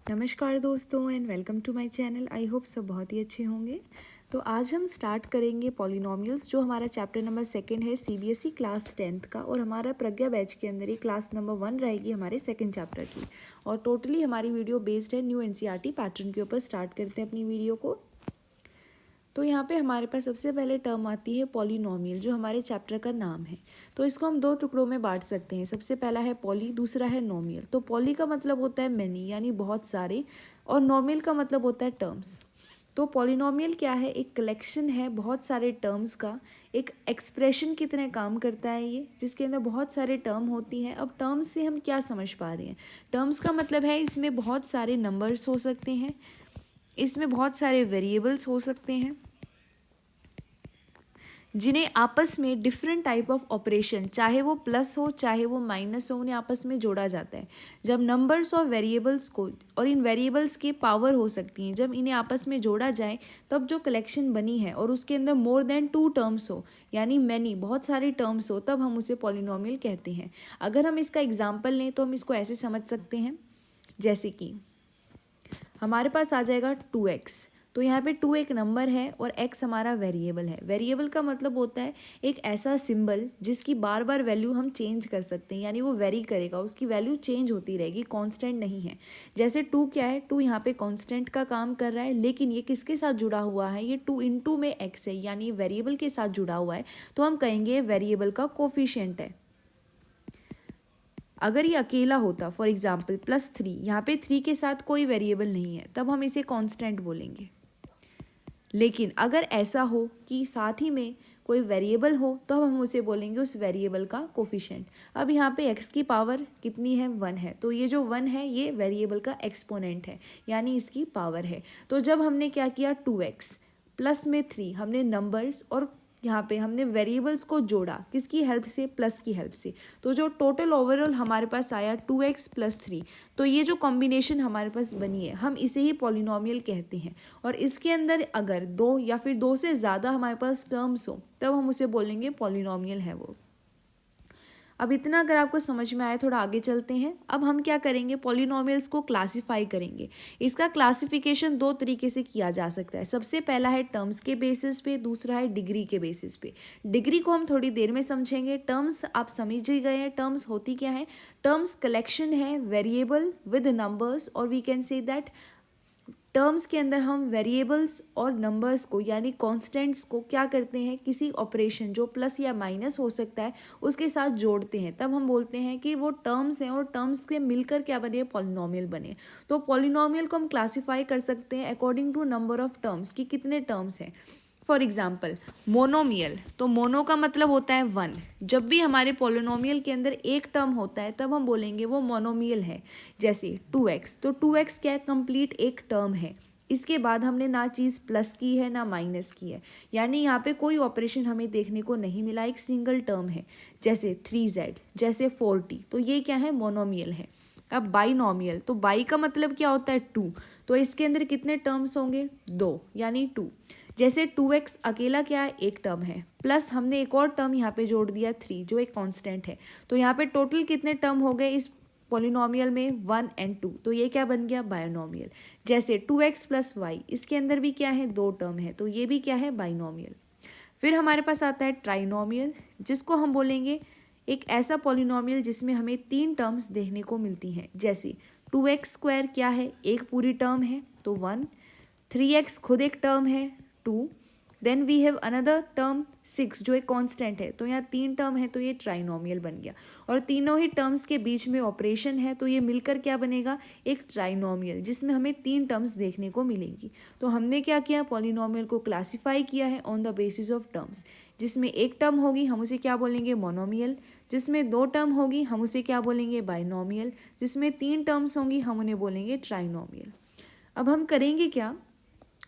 नमस्कार दोस्तों and welcome to my channel. I hope सब बहुत ही अच्छे होंगे। तो आज हम स्टार्ट करेंगे पॉलिनोमियल्स, जो हमारा चैप्टर नंबर 2 है सीबीएसई क्लास 10th का, और हमारा प्रज्ञा बैच के अंदर ही क्लास नंबर 1 रहेगी हमारे सेकंड चैप्टर की। और टोटली हमारी वीडियो बेस्ड है न्यू एनसीईआरटी पैटर्न के ऊपर। स्टार्ट करते हैं अपनी वीडियो को। तो यहाँ पे हमारे पास सबसे पहले टर्म आती है पॉलिनोमियल, जो हमारे चैप्टर का नाम है। तो इसको हम दो टुकड़ों में बांट सकते हैं। सबसे पहला है पॉली, दूसरा है नोमियल। तो पॉली का मतलब होता है मैनी, यानी बहुत सारे, और नोमियल का मतलब होता है टर्म्स। तो पॉलिनोमियल क्या है? एक कलेक्शन है बहुत सारे टर्म्स का, एक एक्सप्रेशन की तरह काम करता है ये, जिसके अंदर बहुत सारे टर्म होती हैं। अब टर्म्स से हम क्या समझ पा रहे हैं? टर्म्स का मतलब है इसमें बहुत सारे नंबर्स हो सकते हैं, इसमें बहुत सारे वेरिएबल्स हो सकते हैं, जिन्हें आपस में डिफरेंट टाइप ऑफ ऑपरेशन, चाहे वो प्लस हो चाहे वो माइनस हो, उन्हें आपस में जोड़ा जाता है। जब नंबर्स और वेरिएबल्स को, और इन वेरिएबल्स की पावर हो सकती हैं, जब इन्हें आपस में जोड़ा जाए तब जो कलेक्शन बनी है और उसके अंदर मोर देन 2 टर्म्स हो, यानी मैनी, बहुत सारे टर्म्स हो, तब हम उसे पॉलिनोमियल कहते हैं। अगर हम इसका एग्जाम्पल लें तो हम इसको ऐसे समझ सकते हैं, जैसे कि हमारे पास आ जाएगा 2x। तो यहाँ पे 2 एक नंबर है और x हमारा वेरिएबल है। वेरिएबल का मतलब होता है एक ऐसा सिंबल जिसकी बार बार वैल्यू हम चेंज कर सकते हैं, यानी वो वेरी करेगा, उसकी वैल्यू चेंज होती रहेगी, कांस्टेंट नहीं है। जैसे 2 क्या है? 2 यहाँ पे कांस्टेंट का काम कर रहा है, लेकिन ये किसके साथ जुड़ा हुआ है? ये 2 इंटू में x है, यानी वेरिएबल के साथ जुड़ा हुआ है, तो हम कहेंगे वेरिएबल का कोफिशिएंट है। अगर ये अकेला होता, फॉर एग्जाम्पल +3, यहाँ पे 3 के साथ कोई वेरिएबल नहीं है, तब हम इसे कांस्टेंट बोलेंगे। लेकिन अगर ऐसा हो कि साथ ही में कोई वेरिएबल हो, तो हम उसे बोलेंगे उस वेरिएबल का कोफिशिएंट। अब यहाँ पे x की पावर कितनी है? 1 है, तो ये जो 1 है ये वेरिएबल का एक्सपोनेंट है, यानी इसकी पावर है। तो जब हमने क्या किया, 2x प्लस में 3, हमने नंबर्स और यहाँ पे हमने वेरिएबल्स को जोड़ा, किसकी हेल्प से? प्लस की हेल्प से। तो जो टोटल ओवरऑल हमारे पास आया 2x + 3, तो ये जो कॉम्बिनेशन हमारे पास बनी है, हम इसे ही पॉलिनोमियल कहते हैं। और इसके अंदर अगर 2 या फिर 2 से ज़्यादा हमारे पास टर्म्स हो, तब हम उसे बोलेंगे पॉलिनोमियल है वो। अब इतना अगर आपको समझ में आया, थोड़ा आगे चलते हैं। अब हम क्या करेंगे? पॉलिनोमियल्स को क्लासिफाई करेंगे। इसका क्लासिफिकेशन 2 तरीके से किया जा सकता है। सबसे पहला है टर्म्स के बेसिस पे, दूसरा है डिग्री के बेसिस पे। डिग्री को हम थोड़ी देर में समझेंगे। टर्म्स आप समझ ही गए हैं, टर्म्स होती क्या है? टर्म्स कलेक्शन है वेरिएबल विद नंबर्स, और we can say that terms के अंदर हम वेरिएबल्स और नंबर्स को, यानी कांस्टेंट्स को क्या करते हैं? किसी ऑपरेशन जो प्लस या माइनस हो सकता है उसके साथ जोड़ते हैं, तब हम बोलते हैं कि वो टर्म्स हैं, और टर्म्स के मिलकर क्या बने? पॉलिनोमियल बने। तो पॉलिनोमियल को हम क्लासिफाई कर सकते हैं according to number of terms, कि कितने टर्म्स हैं। फॉर एग्जाम्पल मोनोमियल, तो मोनो का मतलब होता है 1। जब भी हमारे पॉलिनोमियल के अंदर एक टर्म होता है, तब हम बोलेंगे वो मोनोमियल है। जैसे 2x, तो 2x क्या है? कंप्लीट एक टर्म है। इसके बाद हमने ना चीज़ प्लस की है ना माइनस की है, यानी यहाँ पे कोई ऑपरेशन हमें देखने को नहीं मिला, एक सिंगल टर्म है। जैसे 3z, जैसे 40, तो ये क्या है? मोनोमियल है। अब बाइनोमियल, तो बाई का मतलब क्या होता है? 2, तो इसके अंदर कितने टर्म्स होंगे? 2, यानी 2। जैसे 2x अकेला क्या है? एक टर्म है, प्लस हमने एक और टर्म यहाँ पे जोड़ दिया 3, जो एक कांस्टेंट है। तो यहाँ पे टोटल कितने टर्म हो गए इस पॉलिनोमियल में? 1 और 2, तो ये क्या बन गया? बाइनोमियल। जैसे 2x + y, इसके अंदर भी क्या है? 2 टर्म है, तो ये भी क्या है? बाइनोमियल। फिर हमारे पास आता है ट्राइनोमियल, जिसको हम बोलेंगे एक ऐसा पॉलिनोमियल जिसमें हमें 3 टर्म्स देखने को मिलती हैं। जैसे 2x² क्या है? एक पूरी टर्म है, तो 1। 3x खुद एक टर्म है, 2। Then we have another term 6, जो एक कांस्टेंट है, तो यहाँ 3 टर्म है, तो ये ट्राइनोमियल बन गया। और तीनों ही टर्म्स के बीच में ऑपरेशन है, तो ये मिलकर क्या बनेगा? एक ट्राइनोमियल, जिसमें हमें 3 टर्म्स देखने को मिलेंगी। तो हमने क्या किया? पॉलिनोमियल को क्लासीफाई किया है on the basis of terms. जिसमें एक टर्म होगी हम उसे क्या बोलेंगे? मोनोमियल। जिसमें 2 टर्म होगी हम उसे क्या बोलेंगे? बाइनोमियल। जिसमें 3 टर्म्स होंगी हम उन्हें बोलेंगे ट्राइनोमियल। अब हम करेंगे क्या?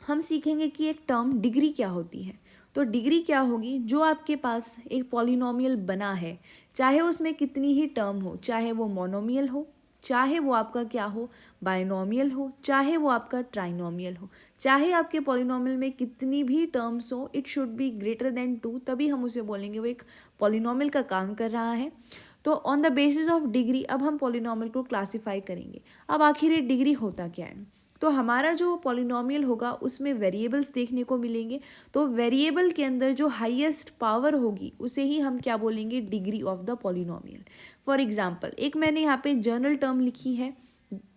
हम सीखेंगे कि एक टर्म डिग्री क्या होती है। तो डिग्री क्या होगी? जो आपके पास एक पॉलिनोमियल बना है, चाहे उसमें कितनी ही टर्म हो, चाहे वो मोनोमियल हो, चाहे वो आपका क्या हो? बाइनोमियल हो, चाहे वो आपका ट्राइनोमियल हो, चाहे आपके पॉलिनोमियल में कितनी भी टर्म्स हो, it should be greater than 2, तभी हम उसे बोलेंगे वो एक पॉलिनोमियल का काम कर रहा है। तो on the basis of degree अब हम पॉलिनॉमियल को क्लासीफाई करेंगे। अब आखिर ये डिग्री होता क्या है? तो हमारा जो पॉलिनॉमियल होगा उसमें वेरिएबल्स देखने को मिलेंगे। तो वेरिएबल के अंदर जो हाईएस्ट पावर होगी उसे ही हम क्या बोलेंगे? Degree of the polynomial. For example एक मैंने यहाँ पे जनरल टर्म लिखी है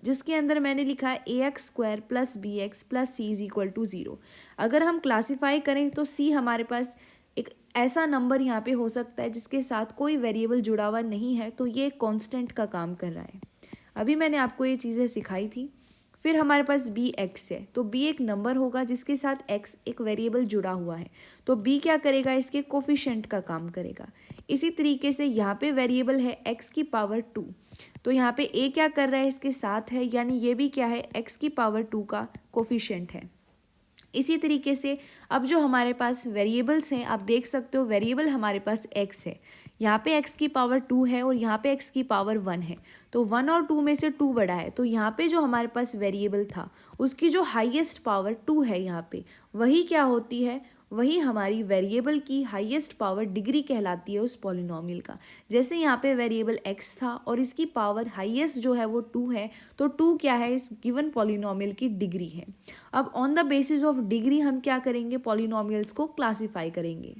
जिसके अंदर मैंने लिखा है ax² + bx + c = 0। अगर हम क्लासीफाई करें तो c हमारे पास एक ऐसा नंबर यहाँ पे हो सकता है जिसके साथ कोई वेरिएबल जुड़ा हुआ नहीं है, तो ये कांस्टेंट का काम कर रहा है। अभी मैंने आपको ये चीज़ें सिखाई थी। फिर हमारे पास bx है, तो b एक नंबर होगा जिसके साथ x एक वेरिएबल जुड़ा हुआ है, तो b क्या करेगा? इसके कोफिशिएंट का काम करेगा। इसी तरीके से यहाँ पे वेरिएबल है x⁻², तो यहाँ पे a क्या कर रहा है? इसके साथ है, यानी ये भी क्या है? x⁻² का कोफिशिएंट है। इसी तरीके से अब जो हमारे पास वेरिएबल्स हैं, आप देख सकते हो वेरिएबल हमारे पास x है, यहाँ पे x⁻² है और यहाँ पे x⁻1 है, तो 1 और 2 में से 2 बड़ा है, तो यहाँ पे जो हमारे पास वेरिएबल था उसकी जो हाईएस्ट पावर 2 है यहाँ पे, वही क्या होती है? वही हमारी वेरिएबल की हाईएस्ट पावर डिग्री कहलाती है उस पॉलिनॉमियल का। जैसे यहाँ पे वेरिएबल x था और इसकी पावर हाईएस्ट जो है वो 2 है, तो 2 क्या है? इस गिवन पॉलिनॉमियल की डिग्री है। अब on the basis of degree हम क्या करेंगे? पॉलिनॉमियल्स को क्लासीफाई करेंगे।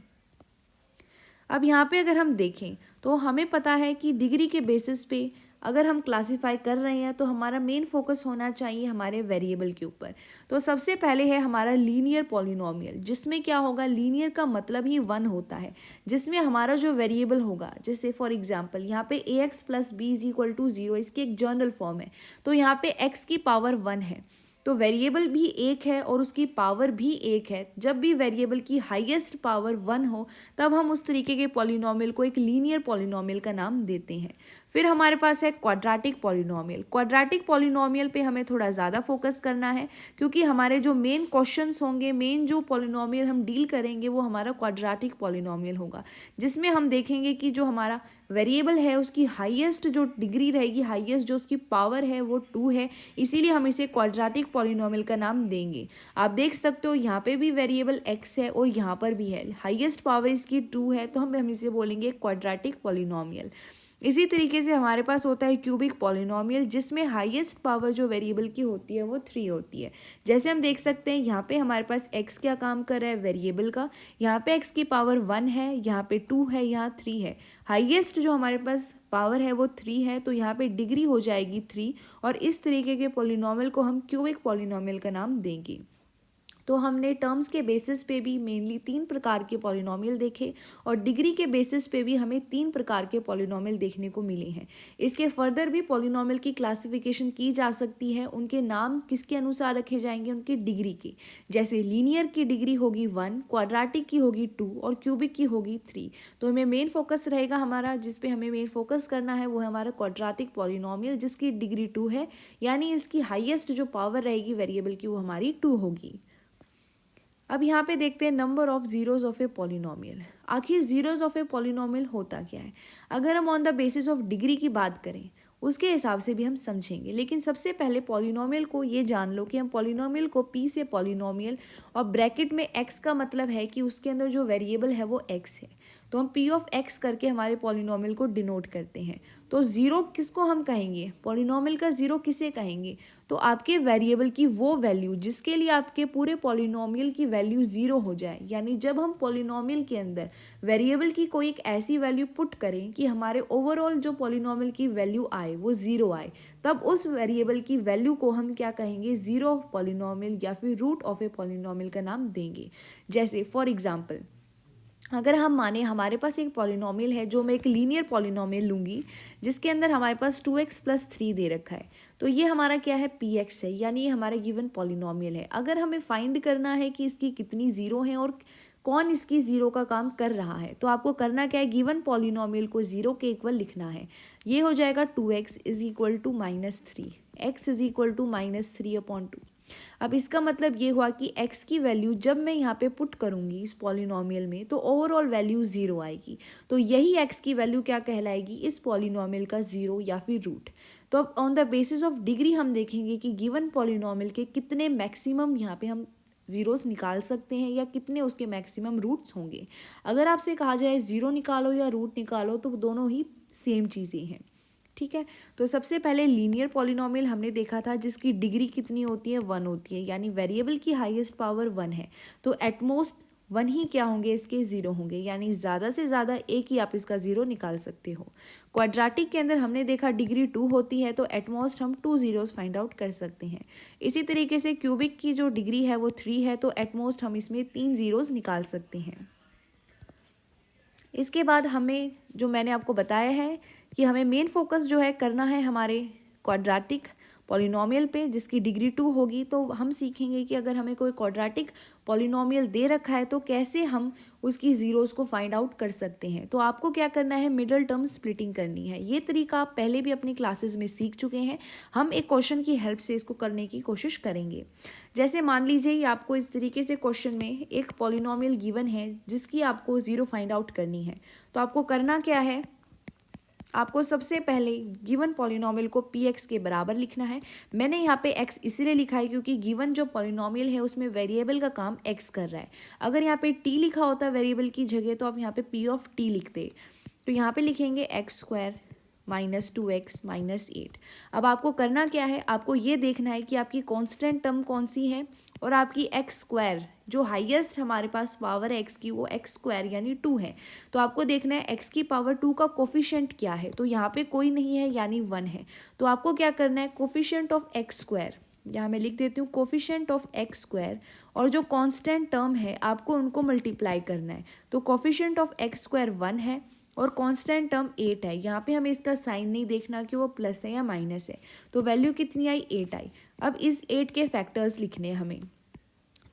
अब यहाँ पे अगर हम देखें तो हमें पता है कि डिग्री के बेसिस पे अगर हम क्लासीफाई कर रहे हैं तो हमारा मेन फोकस होना चाहिए हमारे वेरिएबल के ऊपर। तो सबसे पहले है हमारा लीनियर पॉलिनॉमियल, जिसमें क्या होगा? लीनियर का मतलब ही 1 होता है, जिसमें हमारा जो वेरिएबल होगा, जैसे फॉर एग्जांपल यहाँ पे ax + b = 0, इसकी एक जनरल फॉर्म है, तो यहाँ पे x⁻1 है, तो वेरिएबल भी एक है और उसकी पावर भी एक है। जब भी वेरिएबल की हाईएस्ट पावर 1 हो तब हम उस तरीके के पॉलिनॉमियल को एक लीनियर पॉलिनॉमियल का नाम देते हैं। फिर हमारे पास है क्वाड्रेटिक पॉलिनॉमियल। क्वाड्रेटिक पॉलिनॉमियल पे हमें थोड़ा ज़्यादा फोकस करना है, क्योंकि हमारे जो मेन क्वेश्चंस होंगे, मेन जो पॉलिनॉमियल हम डील करेंगे वो हमारा क्वाड्रेटिक पॉलिनॉमियल होगा, जिसमें हम देखेंगे कि जो हमारा वेरिएबल है उसकी हाईएस्ट जो डिग्री रहेगी, हाईएस्ट जो उसकी पावर है वो 2 है, इसीलिए हम इसे क्वाड्रेटिक पॉलिनॉमियल का नाम देंगे। आप देख सकते हो यहाँ पे भी वेरिएबल x है और यहाँ पर भी है, हाईएस्ट पावर इसकी 2 है, तो हम इसे बोलेंगे क्वाड्रेटिक पॉलिनॉमियल। इसी तरीके से हमारे पास होता है क्यूबिक पॉलिनॉमियल, जिसमें हाईएस्ट पावर जो वेरिएबल की होती है वो 3 होती है। जैसे हम देख सकते हैं यहाँ पे हमारे पास x क्या काम कर रहा है? वेरिएबल का। यहाँ पे x⁻1 है, यहाँ पे 2 है, यहाँ 3 है। हाईएस्ट जो हमारे पास पावर है वो 3 है, तो यहाँ पे डिग्री हो जाएगी 3, और इस तरीके के पॉलिनॉमियल को हम क्यूबिक पॉलिनॉमियल का नाम देंगे। तो हमने टर्म्स के बेसिस पे भी मेनली 3 प्रकार के पॉलिनॉमियल देखे, और डिग्री के बेसिस पे भी हमें 3 प्रकार के पॉलिनॉमियल देखने को मिले हैं। इसके फर्दर भी पॉलिनॉमियल की क्लासिफिकेशन की जा सकती है, उनके नाम किसके अनुसार रखे जाएंगे? उनकी डिग्री के। जैसे लीनियर की डिग्री होगी 1, क्वाड्रेटिक की होगी 2 और क्यूबिक की होगी 3। तो हमें मेन फोकस रहेगा हमारा, जिस पे हमें मेन फोकस करना है वो है हमारा क्वाड्रेटिक पॉलिनॉमियल, जिसकी डिग्री 2 है, यानी इसकी हाईएस्ट जो पावर रहेगी वेरिएबल की वो हमारी 2 होगी। अब यहाँ पे देखते हैं number of zeros of A polynomial. आखिर जीरोज ऑफ ए पॉलिनॉमियल होता क्या है? अगर हम on the basis of degree की बात करें उसके हिसाब से भी हम समझेंगे, लेकिन सबसे पहले पॉलिनॉमियल को ये जान लो कि हम पॉलिनॉमियल को p से पॉलिनॉमियल और ब्रैकेट में x का मतलब है कि उसके अंदर जो वेरिएबल है वो x है, तो हम p ऑफ x करके हमारे पॉलिनॉमियल को डिनोट करते हैं। तो ज़ीरो किसको हम कहेंगे? पॉलिनॉमियल का ज़ीरो किसे कहेंगे? तो आपके वेरिएबल की वो वैल्यू जिसके लिए आपके पूरे पॉलिनॉमियल की वैल्यू 0 हो जाए, यानी जब हम पॉलिनॉमियल के अंदर वेरिएबल की कोई एक ऐसी वैल्यू पुट करें कि हमारे ओवरऑल जो पॉलिनॉमियल की वैल्यू आए वो 0 आए, तब उस वेरिएबल की वैल्यू को हम क्या कहेंगे? ज़ीरो ऑफ पॉलिनॉमियल या फिर रूट ऑफ ए पॉलिनॉमियल का नाम देंगे। जैसे फॉर एग्जाम्पल अगर हम माने हमारे पास एक पॉलिनॉमियल है, जो मैं एक लीनियर पॉलिनॉमियल लूँगी जिसके अंदर हमारे पास 2x + 3 दे रखा है, तो ये हमारा क्या है? px है, यानी ये हमारा गिवन पॉलिनॉमियल है। अगर हमें फाइंड करना है कि इसकी कितनी ज़ीरो हैं और कौन इसकी ज़ीरो का काम कर रहा है, तो आपको करना क्या है? गिवन पॉलिनॉमियल को 0 के इक्वल लिखना है। ये हो जाएगा 2x = -3, x = -3/2। अब इसका मतलब ये हुआ कि x की वैल्यू जब मैं यहाँ पे पुट करूँगी इस पॉलिनॉमियल में तो ओवरऑल वैल्यू 0 आएगी, तो यही x की वैल्यू क्या कहलाएगी? इस पॉलिनॉमियल का 0 या फिर रूट। तो अब on the basis of degree हम देखेंगे कि गिवन पॉलिनॉमियल के कितने मैक्सिमम यहाँ पे हम ज़ीरोस निकाल सकते हैं या कितने उसके मैक्सिमम रूट्स होंगे। अगर आपसे कहा जाए 0 निकालो या रूट निकालो तो दोनों ही सेम चीज़ें हैं। ठीक है, तो सबसे पहले लीनियर पॉलिनोमियल हमने देखा था जिसकी डिग्री कितनी होती है, 1 होती है, यानी वेरिएबल की हाईएस्ट पावर 1 है, तो एटमोस्ट 1 ही क्या होंगे, इसके 0 होंगे, यानी ज़्यादा से ज़्यादा एक ही आप इसका 0 निकाल सकते हो। क्वाड्रेटिक के अंदर हमने देखा डिग्री 2 होती है, तो एटमोस्ट हम 2 ज़ीरोज़ फाइंड आउट कर सकते हैं। इसी तरीके से क्यूबिक की जो डिग्री है वो 3 है, तो एटमोस्ट हम इसमें 3 ज़ीरोज़ निकाल सकते हैं। इसके बाद हमें जो मैंने आपको बताया है कि हमें मेन फोकस जो है करना है हमारे क्वाड्रेटिक पॉलिनोमियल पे जिसकी डिग्री 2 होगी, तो हम सीखेंगे कि अगर हमें कोई क्वाड्रेटिक पॉलिनोमियल दे रखा है तो कैसे हम उसकी ज़ीरोज़ को फाइंड आउट कर सकते हैं। तो आपको क्या करना है, मिडल टर्म स्प्लिटिंग करनी है। ये तरीका आप पहले भी अपनी क्लासेस में सीख चुके हैं, हम एक क्वेश्चन की हेल्प से इसको करने की कोशिश करेंगे। जैसे मान लीजिए ये आपको इस तरीके से क्वेश्चन में एक पॉलिनोमियल गिवन है जिसकी आपको 0 फाइंड आउट करनी है। तो आपको करना क्या है, आपको सबसे पहले गिवन पॉलिनोमियल को px के बराबर लिखना है। मैंने यहाँ पे x इसीलिए लिखा है क्योंकि गिवन जो पॉलिनोमियल है उसमें वेरिएबल का काम x कर रहा है। अगर यहाँ पे t लिखा होता है वेरिएबल की जगह तो आप यहाँ पे p ऑफ t लिखते, तो यहाँ पे लिखेंगे x² माइनस 2x माइनस 8। अब आपको करना क्या है, आपको ये देखना है कि आपकी कांस्टेंट टर्म कौन सी है और आपकी x² जो हाईएस्ट हमारे पास पावर है x की वो x² यानी 2 है। तो आपको देखना है x की पावर 2 का कोफिशिएंट क्या है, तो यहाँ पे कोई नहीं है यानी 1 है। तो आपको क्या करना है, कोफिशिएंट ऑफ x², यहाँ मैं लिख देती हूँ कोफिशिएंट ऑफ x² और जो कांस्टेंट टर्म है आपको उनको मल्टीप्लाई करना है। तो कोफिशिएंट ऑफ x² 1 है और कांस्टेंट टर्म 8 है। यहाँ पे हमें इसका साइन नहीं देखना कि वो प्लस है या माइनस है, तो वैल्यू कितनी आई, 8 आई। अब इस 8 के फैक्टर्स लिखने हैं हमें,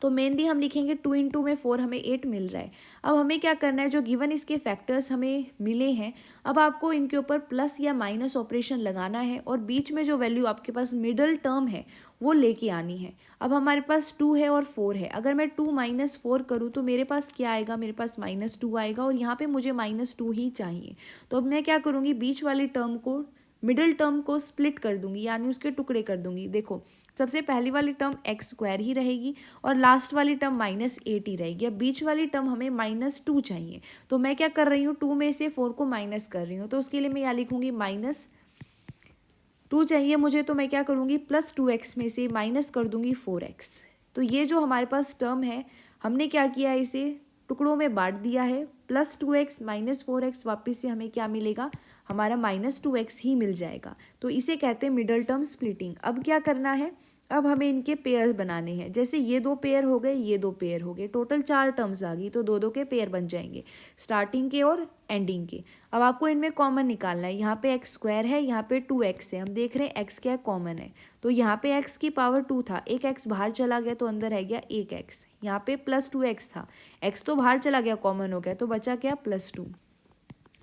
तो मेनली हम लिखेंगे 2 इंटू में 4 हमें 8 मिल रहा है। अब हमें क्या करना है, जो गिवन इसके फैक्टर्स हमें मिले हैं अब आपको इनके ऊपर प्लस या माइनस ऑपरेशन लगाना है और बीच में जो वैल्यू आपके पास मिडल टर्म है वो लेके आनी है। अब हमारे पास 2 है और 4 है, अगर मैं 2 माइनस 4 करूँ तो मेरे पास क्या आएगा, मेरे पास -2 आएगा और यहाँ पे मुझे -2 ही चाहिए। तो अब मैं क्या करूँगी, बीच वाली टर्म को मिडल टर्म को स्प्लिट कर दूंगी यानी उसके टुकड़े कर दूंगी। देखो सबसे पहली वाली टर्म x² ही रहेगी और लास्ट वाली टर्म -8 ही रहेगी। अब बीच वाली टर्म हमें -2 चाहिए, तो मैं क्या कर रही हूँ, 2 में से 4 को माइनस कर रही हूँ, तो उसके लिए मैं यहाँ लिखूंगी -2 चाहिए मुझे, तो मैं क्या करूँगी +2x में से माइनस कर दूंगी 4x। तो ये जो हमारे पास टर्म है हमने क्या किया, इसे टुकड़ों में बांट दिया है। +2x माइनस 4x वापस से हमें क्या मिलेगा, हमारा -2x ही मिल जाएगा। तो इसे कहते हैं मिडल टर्म स्प्लिटिंग। अब क्या करना है, अब हमें इनके पेयर बनाने हैं। जैसे ये 2 पेयर हो गए, ये 2 पेयर हो गए, टोटल 4 टर्म्स आ गई, तो 2 के पेयर बन जाएंगे स्टार्टिंग के और एंडिंग के। अब आपको इनमें कॉमन निकालना है, यहाँ पे x² है, यहाँ पे 2x है, हम देख रहे हैं x क्या कॉमन है, तो यहाँ पे x की पावर 2 था, एक x बाहर चला गया तो अंदर है गया 1x, यहाँ पे +2x था, x तो बाहर चला गया कॉमन हो गया तो बचा क्या +2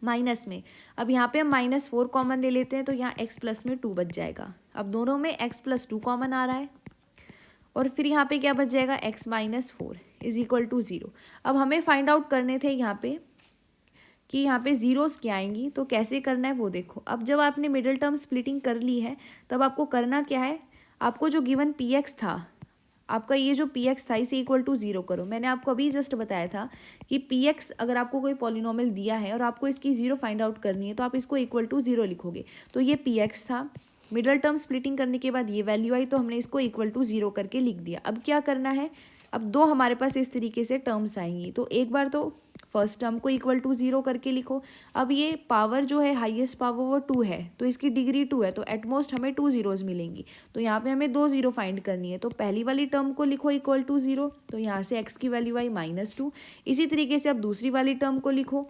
माइनस में। अब यहाँ पे हम -4 कॉमन ले लेते हैं तो यहाँ x प्लस में 2 बच जाएगा। अब दोनों में x + 2 कॉमन आ रहा है और फिर यहाँ पे क्या बच जाएगा, x - 4 = 0। अब हमें फाइंड आउट करने थे यहाँ पे कि यहाँ पे ज़ीरोज़ क्या आएंगी, तो कैसे करना है वो देखो। अब जब आपने मिडिल टर्म स्प्लिटिंग कर ली है तब आपको करना क्या है, आपको जो गिवन px था, आपका ये जो px था इसे =0 करो। मैंने आपको अभी जस्ट बताया था कि px अगर आपको कोई पॉलिनोमियल दिया है और आपको इसकी 0 फाइंड आउट करनी है तो आप इसको =0 लिखोगे। तो ये px था, मिडल टर्म स्प्लिटिंग करने के बाद ये वैल्यू आई तो हमने इसको =0 करके लिख दिया। अब क्या करना है, अब 2 हमारे पास इस तरीके से टर्म्स आएंगी, तो एक बार तो फर्स्ट टर्म को =0 करके लिखो। अब ये पावर जो है हाईएस्ट पावर वो 2 है, तो इसकी डिग्री 2 है, तो एटमोस्ट हमें 2 ज़ीरोज़ मिलेंगी। तो यहाँ पे हमें 2 ज़ीरो फाइंड करनी है, तो पहली वाली टर्म को लिखो =0, तो यहाँ से x की वैल्यू आई -2। इसी तरीके से अब दूसरी वाली टर्म को लिखो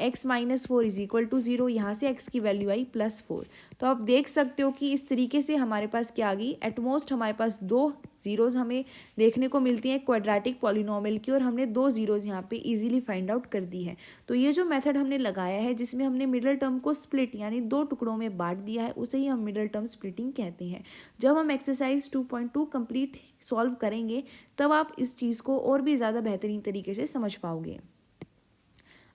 x - 4 =0, यहाँ से x की वैल्यू आई +4। तो आप देख सकते हो कि इस तरीके से हमारे पास क्या आ गई, एटमोस्ट हमारे पास 2 ज़ीरोज़ हमें देखने को मिलती हैं क्वाड्रेटिक पॉलिनोमियल की, और हमने 2 ज़ीरोज़ यहाँ पे इजीली फाइंड आउट कर दी है। तो ये जो मेथड हमने लगाया है जिसमें हमने मिडल टर्म को स्प्लिट यानी 2 टुकड़ों में बांट दिया है, उसे ही हम मिडल टर्म स्प्लिटिंग कहते हैं। जब हम एक्सरसाइज 2.2 कंप्लीट सॉल्व करेंगे तब आप इस चीज़ को और भी ज़्यादा बेहतरीन तरीके से समझ पाओगे।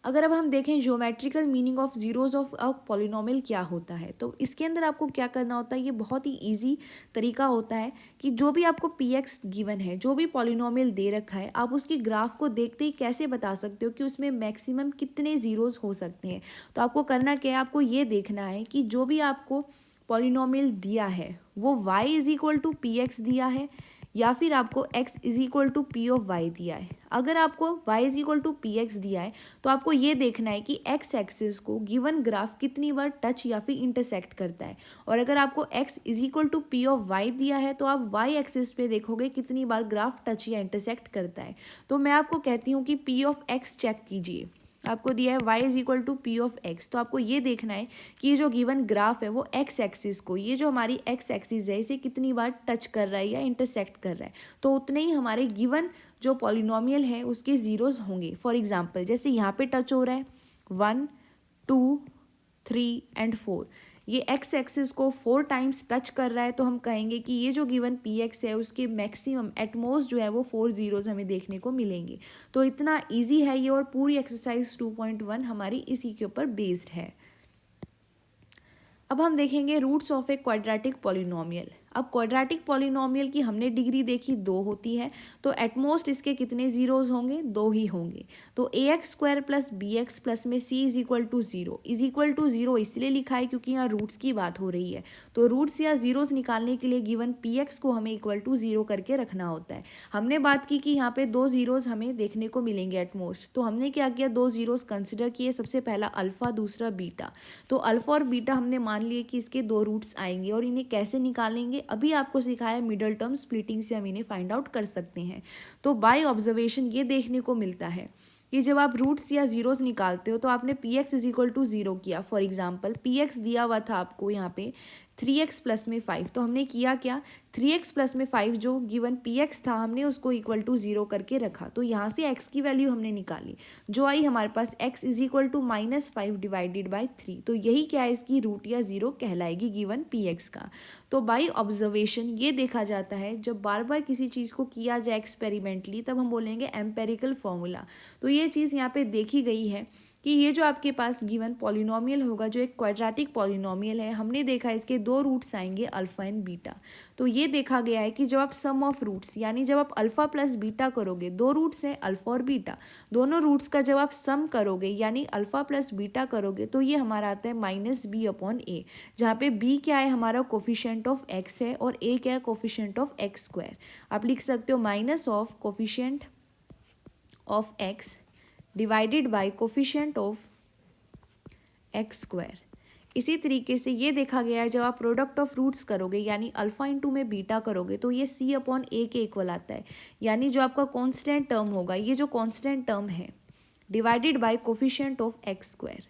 अगर अब हम देखें geometrical meaning of zeros of a polynomial क्या होता है, तो इसके अंदर आपको क्या करना होता है, ये बहुत ही इजी तरीका होता है कि जो भी आपको पी एक्स गिवन है, जो भी पॉलिनोमियल दे रखा है, आप उसकी ग्राफ को देखते ही कैसे बता सकते हो कि उसमें मैक्सिमम कितने जीरोज हो सकते हैं। तो आपको करना क्या है, आपको ये देखना है कि जो भी आपको पॉलिनोमियल दिया है वो y is equal to p x दिया है या फिर आपको x is equal to p of y दिया है। अगर आपको y is equal to p x दिया है तो आपको ये देखना है कि x एक्सिस को गिवन ग्राफ कितनी बार टच या फिर इंटरसेक्ट करता है, और अगर आपको x is equal to p of y दिया है तो आप y एक्सिस पे देखोगे कितनी बार ग्राफ टच या इंटरसेक्ट करता है। तो मैं आपको कहती हूँ कि p ऑफ x चेक कीजिए, आपको दिया है y is equal to p of x, तो आपको ये देखना है कि ये जो गिवन ग्राफ है वो x एक्सिस को, ये जो हमारी x एक्सिस है, इसे कितनी बार टच कर रहा है या इंटरसेक्ट कर रहा है, तो उतने ही हमारे गिवन जो पॉलिनोमियल है उसके जीरोज होंगे। फॉर एग्जांपल जैसे यहाँ पे टच हो रहा है 1 2 3 एंड 4, ये x एक्सिस को 4 टाइम्स टच कर रहा है, तो हम कहेंगे कि ये जो गिवन पी एक्स है उसके मैक्सिमम एटमोस्ट जो है वो 4 जीरोज हमें देखने को मिलेंगे। तो इतना इजी है ये, और पूरी एक्सरसाइज 2.1 हमारी इसी के ऊपर बेस्ड है। अब हम देखेंगे roots of a quadratic polynomial. अब क्वाड्रेटिक पॉलिनोमियल की हमने डिग्री देखी 2 होती है, तो एटमोस्ट इसके कितने जीरोज होंगे, 2 ही होंगे। तो a x square plus b x plus में c is equal to zero, is equal to zero इसलिए लिखा है क्योंकि यहाँ रूट्स की बात हो रही है। तो रूट्स या जीरोज निकालने के लिए गिवन पी एक्स को हमें इक्वल टू जीरो करके रखना होता है। हमने बात की कि यहाँ पे 2 जीरोज हमें देखने को मिलेंगे एटमोस्ट, तो हमने क्या किया, 2 जीरोज कंसिडर किए, सबसे पहला अल्फा दूसरा बीटा। तो अल्फा और बीटा हमने मान लिए कि इसके 2 रूट्स आएंगे, और इन्हें कैसे निकालेंगे अभी आपको सिखाया, मिडल टर्म स्प्लिटिंग से हम इन्हें फाइंड आउट कर सकते हैं। तो बाय ऑब्जर्वेशन ये देखने को मिलता है कि जब आप रूट्स या जीरोस निकालते हो तो आपने p x is equal to zero किया। फॉर एग्जाम्पल पी एक्स दिया हुआ था आपको यहाँ पे 3x प्लस में 5, तो हमने किया क्या, 3x प्लस में 5 जो गिवन पी एक्स था हमने उसको इक्वल टू जीरो करके रखा, तो यहाँ से x की वैल्यू हमने निकाली जो आई हमारे पास x is equal to -5 divided by 3। तो यही क्या है, इसकी रूट या जीरो कहलाएगी गिवन पी एक्स का। तो बाई ऑब्जर्वेशन ये देखा जाता है, जब बार बार किसी चीज़ को किया जाए एक्सपेरिमेंटली तब हम बोलेंगे एम्पेरिकल फॉर्मूला। तो ये चीज़ यहाँ पे देखी गई है कि ये जो आपके पास गिवन पॉलिनोमियल होगा जो एक क्वाड्रेटिक पॉलिनोमियल है, हमने देखा इसके 2 रूट्स आएंगे अल्फा एंड बीटा। तो ये देखा गया है कि जब आप सम ऑफ रूट्स यानी जब आप अल्फा प्लस बीटा करोगे, 2 रूट्स हैं अल्फा और बीटा, दोनों रूट्स का जब आप सम करोगे यानी अल्फा प्लस बीटा करोगे तो ये हमारा आता है -b/a, जहाँ पे b क्या है, हमारा कोफिशिएंट ऑफ x है, और a क्या है, कोफिशिएंट ऑफ x स्क्वायर। आप लिख सकते हो minus of coefficient of x divided by coefficient of x square. इसी तरीके से ये देखा गया है जब आप प्रोडक्ट ऑफ रूट्स करोगे यानी अल्फा इंटू में बीटा करोगे तो ये c/a के इक्वल आता है, यानी जो आपका कांस्टेंट टर्म होगा, ये जो कांस्टेंट टर्म है divided by coefficient of x square,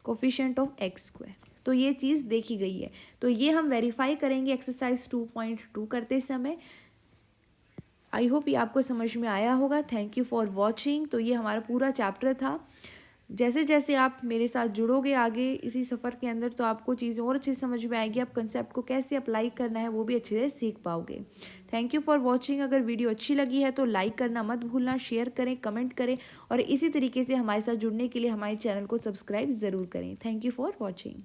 coefficient of x square. तो ये चीज़ देखी गई है, तो ये हम वेरीफाई करेंगे एक्सरसाइज 2.2 करते समय। आई होप ये आपको समझ में आया होगा। Thank you for watching. तो ये हमारा पूरा चैप्टर था। जैसे जैसे आप मेरे साथ जुड़ोगे आगे इसी सफ़र के अंदर तो आपको चीज़ें और अच्छे से समझ में आएगी, आप कंसेप्ट को कैसे अप्लाई करना है वो भी अच्छे से सीख पाओगे। Thank you for watching. अगर वीडियो अच्छी लगी है तो लाइक करना मत भूलना, शेयर करें, कमेंट करें, और इसी तरीके से हमारे साथ जुड़ने के लिए हमारे चैनल को सब्सक्राइब ज़रूर करें। Thank you for watching.